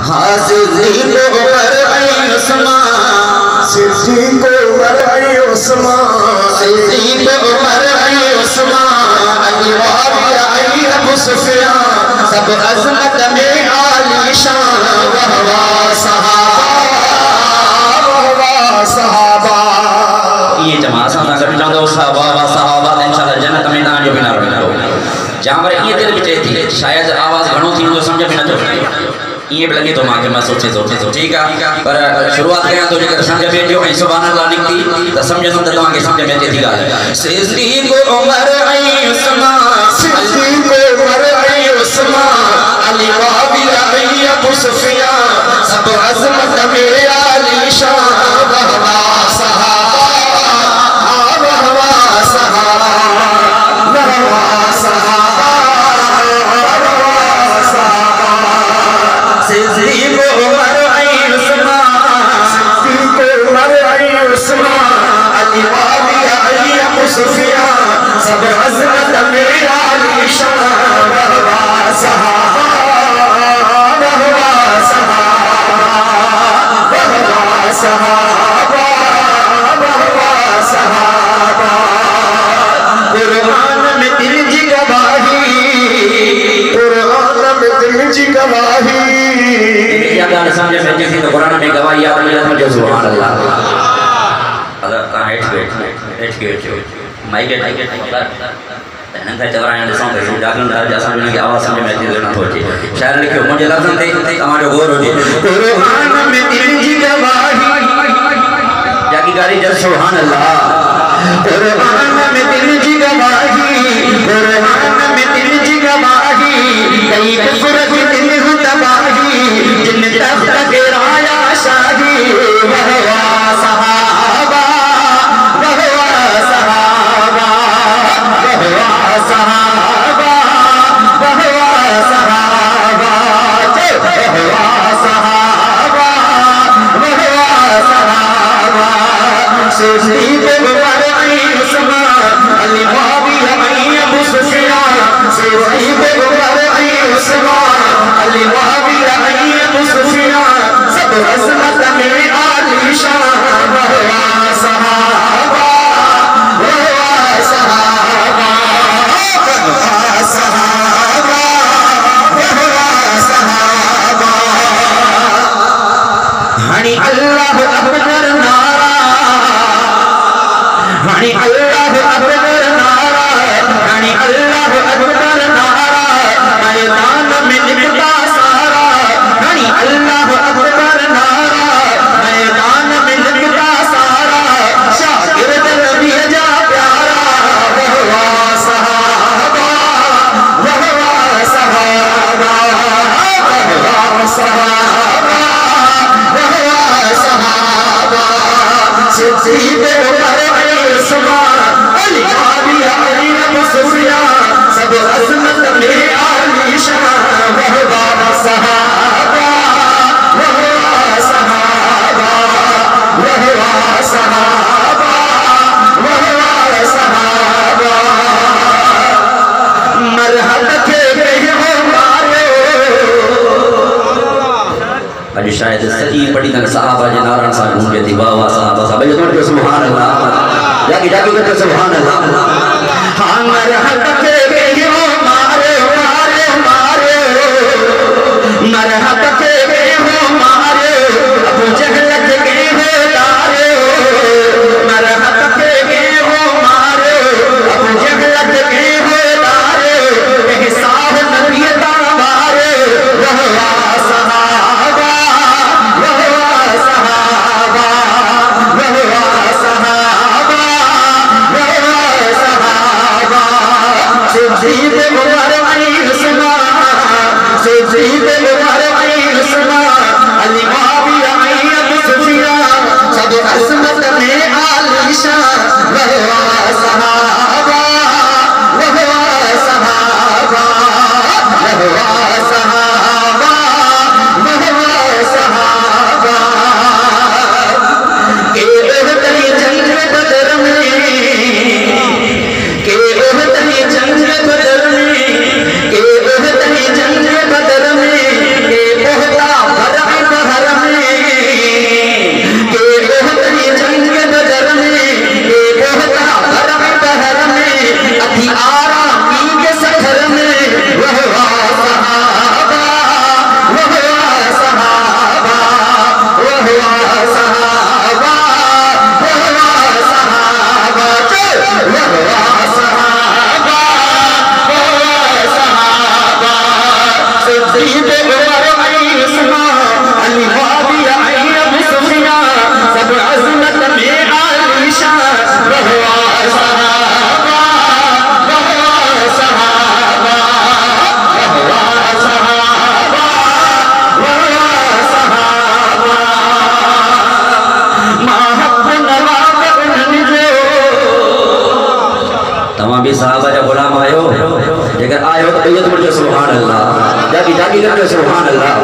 हाँ सिद्दीक़ उमर उस्मान, सिद्दीक़ उमर उस्मान, सिद्दीक़ उमर उस्मान, अली मुआविया अली अबू सुफियान, सब अज़मत में आलीशान, वह सहाबा। ये जमात सां गॾु चवंदो सहाबा त इंशाअल्लाह जन्नत में तव्हांजो बि नालो मिलंदो। जां वरी ईअं दिलि में चए थी शायदि आवाज़ घणो थी वेंदो सम्झ में नथो अचे, ईअं बि लॻे थो मूंखे मां सोचे थो ठीकु आहे, पर शुरूआत कयां थो जेकर सम्झ में अचो ऐं सुभान अल्लाह निकिती त सम्झंदुमि त तव्हांखे सम्झ में अचे थी ॻाल्हि। सिद्दीक़ उमर उस्मान, सिद्दीक़ उमर उस्मान, अली मुआविया अली अबू सुफियान, सब अज़मत में आलीशान, वह सहाबा, वह सहाबा, वह सहाबा, वह सहाबा। सिद्दीक़ उमर उस्मान, सिद्दीक़ उमर उस्मान, अली मुआविया अली अबू सुफियान, सब अज़मत में आलीशान, वह सहाबा, वह सहाबा, वह सहाबा, वह सहाबा। कुरान में दिल की गवाही, कुरान में दिल की गवाही। या ॻाल्हि सम्झ में अचे थी त क़ुरान में गवाही यादि मिले थो जो सुभान अल्लाह। अगरि तव्हां हेठि अचो माइक हिननि खे चवराइण ॾिसूं त जागरण था असांखे हुनखे आवाज़ सम्झ में अचे थो नथो अचे। शाइर लिखियो मुंहिंजे लफ़्ज़नि ते तव्हांजो गौर हुजे। कुरान में दिल की गवाही, जाकी गाड़ी जल सुभान अल्लाह। कुरान में दिल की गवाही, कुरान में दिल की गवाही, कई कुफर की दिल हूँ तबाही, जिन तख्त गिराया शाही, वह सहाबा, वह सहाबा, वह सहाबा, वह सहाबा, वह सहाबा, वह सहाबा। सिद्दीक़ उमर उस्मान, अली मुआविया अली अबू सुफियान, सिद्दीक़ उमर उस्मान, अली मुआविया अली अबू सुफियान, सब अज़मत में आलीशान, वह सहाबा, वह सहाबा, वह सहाबा, वह सहाबा। हनी अल्लाह अकबर नारा, हनी अल्लाह अकबर नारा, हनी अल्लाह अकबर नारा, मैदान में निकला सारा, हनी अल्लाह अकबर नारा, मैदान में निकला सारा, शागिर्द नबी जा प्यारा, वह सहाबा, वह सहाबा, वह सहाबा, वह सहाबा। सिद्दीक़ उमर उस्मान, अली मुआविया अली अबू सुफियान, सब अज़मत में आलीशान, वह सहाबा, वह सहाबा, वह सहाबा, वह सहाबा। मरहमत के हो मारो, अॼु शायदि सॼी पढ़ी तक सहाबा जे नारनि सां गूंजे थी। वाह वाह सहाबा साहब भई तव्हां सुभान अल्लाह, जाकी जाकी करके सुभान अल्लाह। हाँ मरहमत के हो मारो, मारो, मारो, मरहमत के हो मारो, अबू जहल के हो लारो, मरहमत के हो मारो, अबू जहल के हो लारो, एहसान नबी दा मारो, वह सहाबा, वह सहाबा, वह सहाबा, वह सहाबा। शागिर्दनि जो सुभान अल्लाह